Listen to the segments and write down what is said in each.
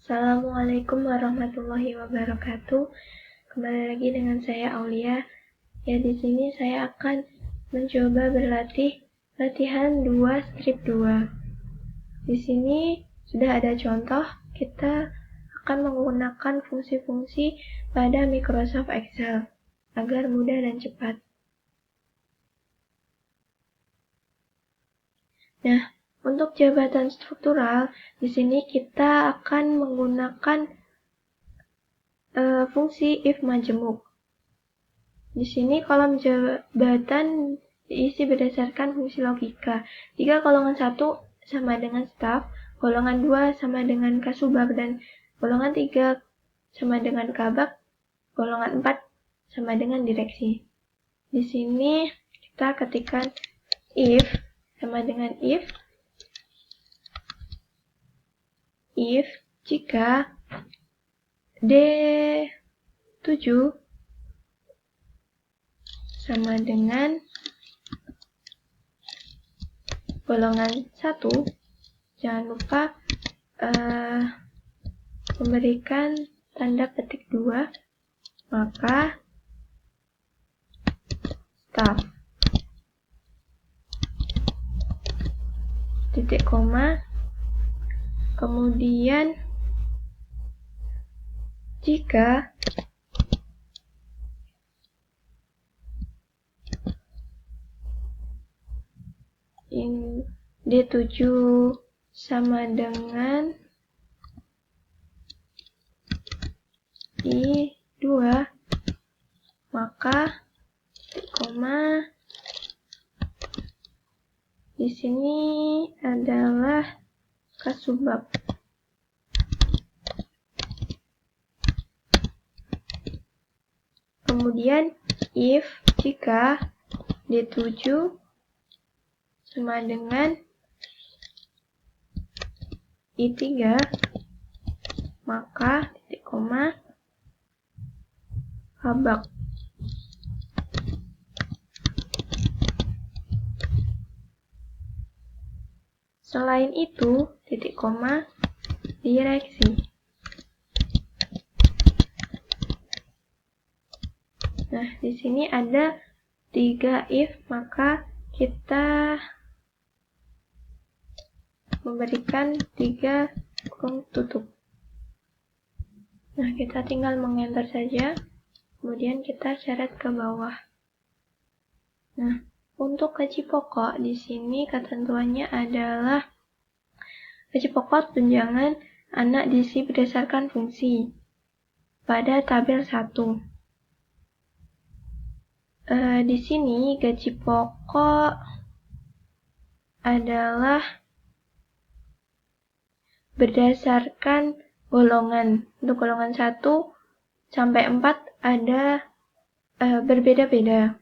Assalamualaikum warahmatullahi wabarakatuh. Kembali lagi dengan saya Aulia. Ya, di sini saya akan mencoba berlatih latihan 2 strip 2. Di sini sudah ada contoh, kita akan menggunakan fungsi-fungsi pada Microsoft Excel agar mudah dan cepat. Nah, untuk jabatan struktural, di sini kita akan menggunakan fungsi if majemuk. Di sini kolom jabatan diisi berdasarkan fungsi logika. Jika golongan 1 sama dengan staf, golongan 2 sama dengan kasubag, dan golongan 3 sama dengan kabak, golongan 4 sama dengan direksi. Di sini kita ketikkan if sama dengan if jika D7 sama dengan golongan 1, jangan lupa memberikan tanda petik 2, maka staf, titik koma, kemudian jika D7 sama dengan I2, maka koma di sini adalah kasubag. Kemudian if jika D7 sama dengan I3, maka titik koma kabak. Selain itu, titik koma direksi. Nah, di sini ada 3 if, maka kita memberikan 3 kurung tutup. Nah, kita tinggal mengenter saja, kemudian kita coret ke bawah. Nah, untuk gaji pokok di sini ketentuannya adalah gaji pokok tunjangan anak diisi berdasarkan fungsi pada tabel 1. Di sini gaji pokok adalah berdasarkan golongan. Untuk golongan 1 sampai 4 ada berbeda-beda.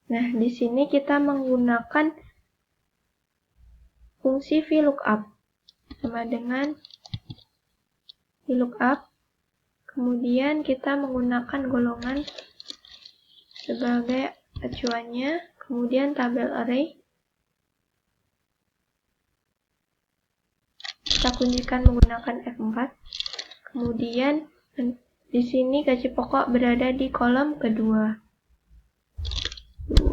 Nah, di sini kita menggunakan fungsi VLOOKUP sama dengan VLOOKUP. Kemudian kita menggunakan golongan sebagai acuannya, kemudian tabel array. Kita kuncikan menggunakan F4. Kemudian di sini gaji pokok berada di kolom kedua. 2.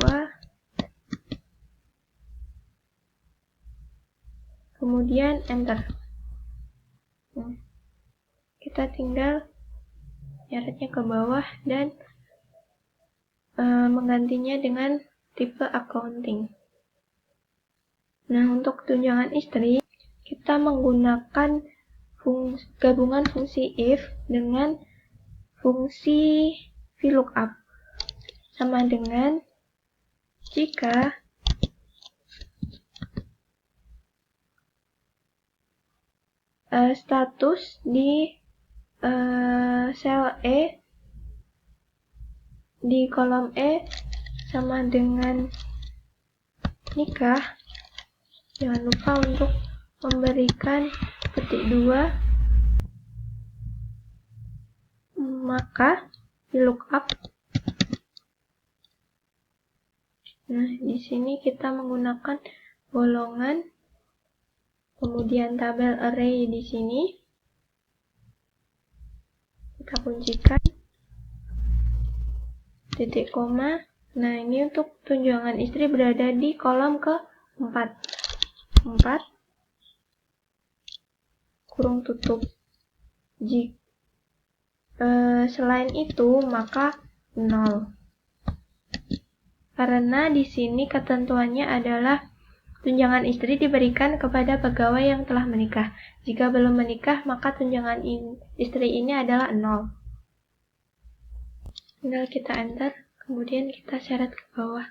Kemudian enter. Kita tinggal nyeretnya ke bawah dan menggantinya dengan tipe accounting. Nah, untuk tunjangan istri, kita menggunakan gabungan fungsi if dengan fungsi VLOOKUP sama dengan jika status di sel E di kolom E sama dengan nikah, jangan lupa untuk memberikan petik 2, maka VLOOKUP. Nah, di sini kita menggunakan golongan, kemudian tabel array di sini, kita kuncikan, titik koma. Nah, ini untuk tunjangan istri berada di kolom ke-4. 4 kurung tutup. Selain itu, maka 0. Karena di sini ketentuannya adalah tunjangan istri diberikan kepada pegawai yang telah menikah. Jika belum menikah, maka tunjangan istri ini adalah 0. Tinggal kita enter, kemudian kita seret ke bawah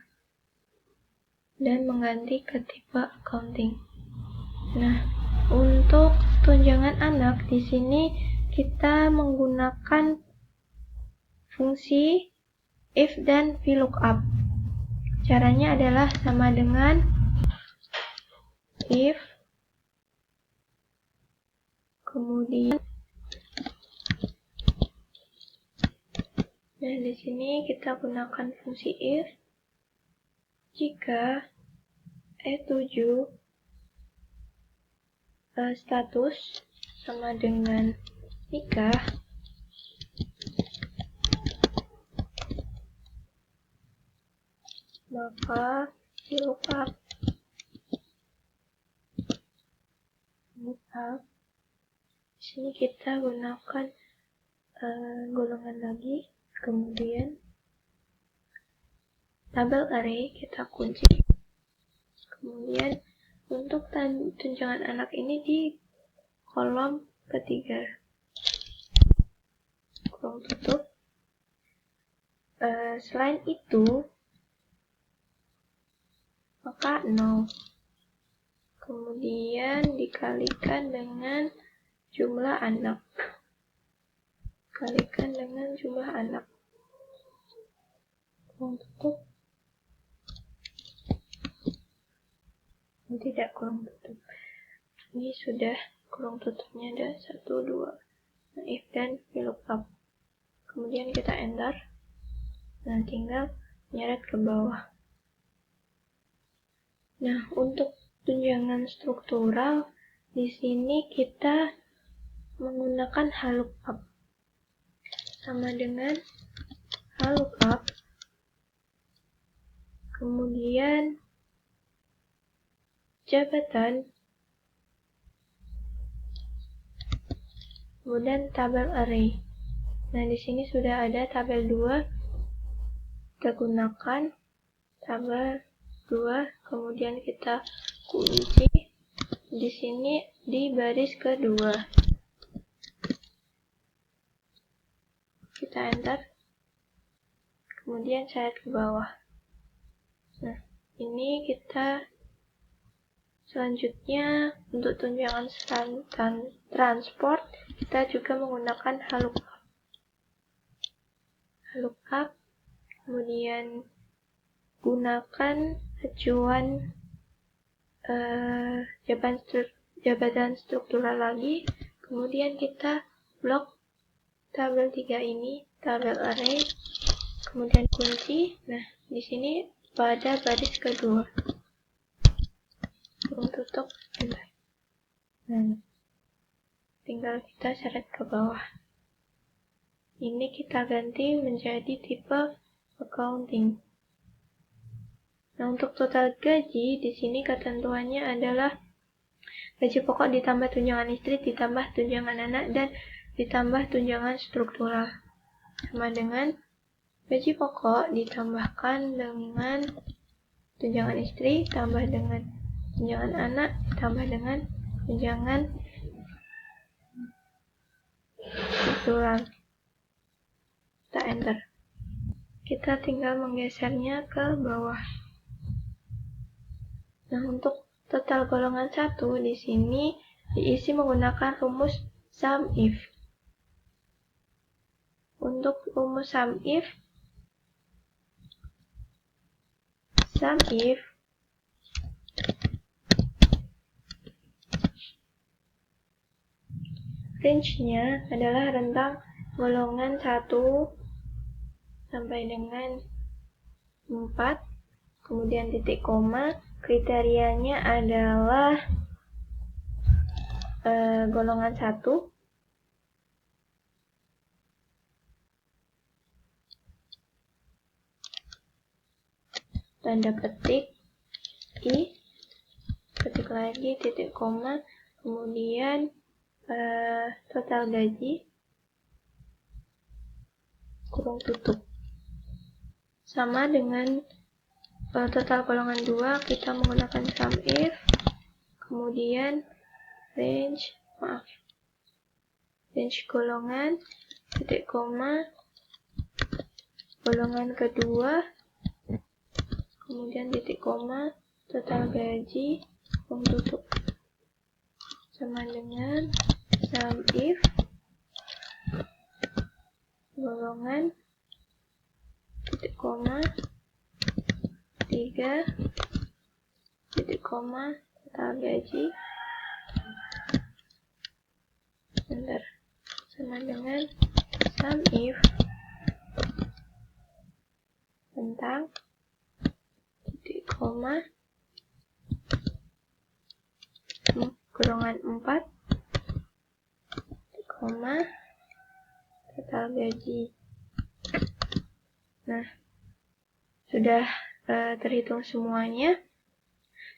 dan mengganti ke tipe accounting. Nah, untuk tunjangan anak di sini kita menggunakan fungsi if dan VLOOKUP. Caranya adalah sama dengan if, kemudian nah di sini kita gunakan fungsi if jika E7 status sama dengan nikah, maka VLOOKUP di sini kita gunakan golongan lagi, kemudian tabel array kita kunci, kemudian untuk tunjangan anak ini di kolom ketiga, kurung tutup. Selain itu, maka 0. Kemudian dikalikan dengan jumlah anak. Kalikan dengan jumlah anak. Kurung tutup. Tidak kurung tutup. Ini sudah kurung tutupnya ada 1, 2. Nah, if dan VLOOKUP. Kemudian kita enter. Nah, tinggal nyeret ke bawah. Nah, untuk tunjangan struktural di sini kita menggunakan VLOOKUP. Sama dengan VLOOKUP. Kemudian jabatan, kemudian tabel array. Nah, di sini sudah ada tabel 2. Kita gunakan tabel 2, kemudian kita kunci di sini di baris kedua. Kita enter, kemudian seret ke bawah. Nah, ini kita selanjutnya untuk tunjangan transport kita juga menggunakan VLOOKUP, kemudian gunakan acuan jabatan struktural lagi, kemudian kita blok tabel 3 ini, tabel array, kemudian kunci. Nah, di sini pada baris kedua. Kurung tutup. Nah, tinggal kita seret ke bawah. Ini kita ganti menjadi tipe accounting. Nah, untuk total gaji di sini ketentuannya adalah gaji pokok ditambah tunjangan istri ditambah tunjangan anak dan ditambah tunjangan struktural. Sama dengan gaji pokok ditambahkan dengan tunjangan istri tambah dengan tunjangan anak tambah dengan tunjangan struktural. Kita enter. Kita tinggal menggesernya ke bawah. Nah, untuk total golongan 1 di sini diisi menggunakan rumus SUMIF. Untuk rumus SUMIF range-nya adalah rentang golongan 1 sampai dengan 4, kemudian titik koma. Kriterianya adalah golongan 1, tanda petik, I, ketik lagi, titik koma, kemudian total gaji, kurung tutup. Sama dengan total golongan 2, kita menggunakan SUMIF, kemudian range golongan, titik koma, golongan kedua, kemudian titik koma, total gaji, kurung tutup. Sama dengan SUMIF, golongan, titik koma, 3, titik koma, total gaji, sama dengan SUMIF tentang titik koma, golongan 4, titik koma, total gaji. Nah, sudah terhitung semuanya.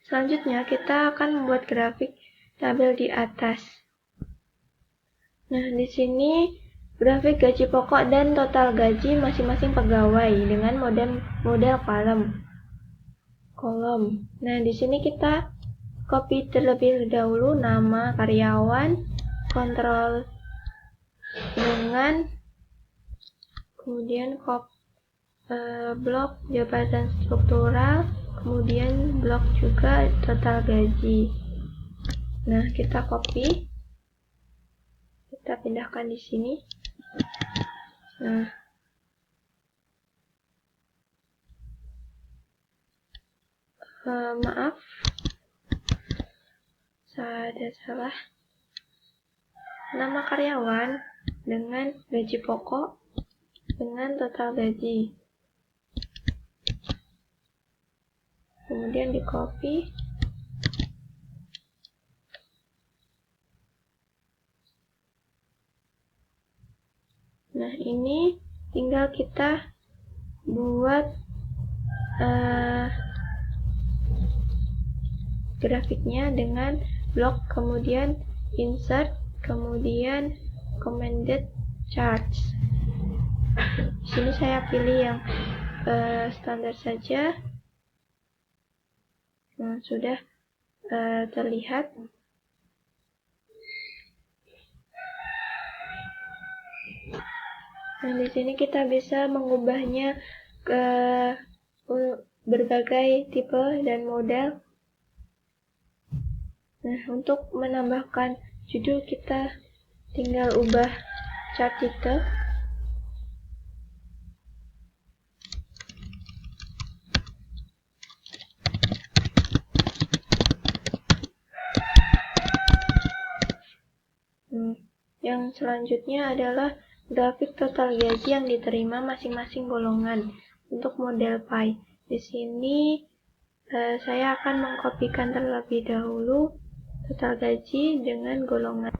Selanjutnya kita akan membuat grafik tabel di atas. Nah, di sini grafik gaji pokok dan total gaji masing-masing pegawai dengan model kolom. Nah, di sini kita copy terlebih dahulu nama karyawan, kontrol dengan, kemudian blok jabatan struktural, kemudian blok juga total gaji. Nah, kita copy, kita pindahkan di sini. Nah, maaf, ada salah. Nama karyawan dengan gaji pokok dengan total gaji. Kemudian di copy. Nah, ini tinggal kita buat grafiknya dengan blok, kemudian insert, kemudian commanded charts. Di sini saya pilih yang standar saja. Nah, sudah terlihat. Nah, di sini kita bisa mengubahnya ke berbagai tipe dan model. Nah, untuk menambahkan judul kita tinggal ubah chart title. Yang selanjutnya adalah grafik total gaji yang diterima masing-masing golongan untuk model pie. Di sini saya akan mengkopikan terlebih dahulu total gaji dengan golongan.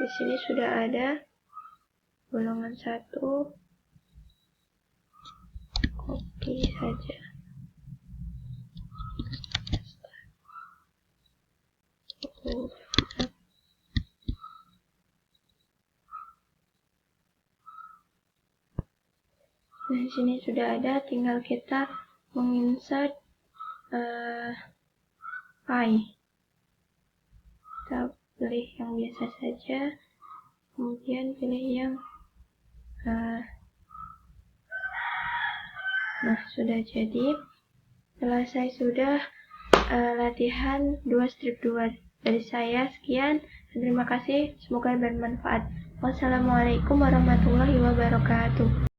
Di sini sudah ada golongan 1. Copy saja. Nah, di sini sudah ada, tinggal kita menginsert pie. Kita pilih yang biasa saja, kemudian pilih yang nah, sudah jadi. Selesai sudah latihan 2 strip 2 dari saya. Sekian, terima kasih, semoga bermanfaat. Wassalamualaikum warahmatullahi wabarakatuh.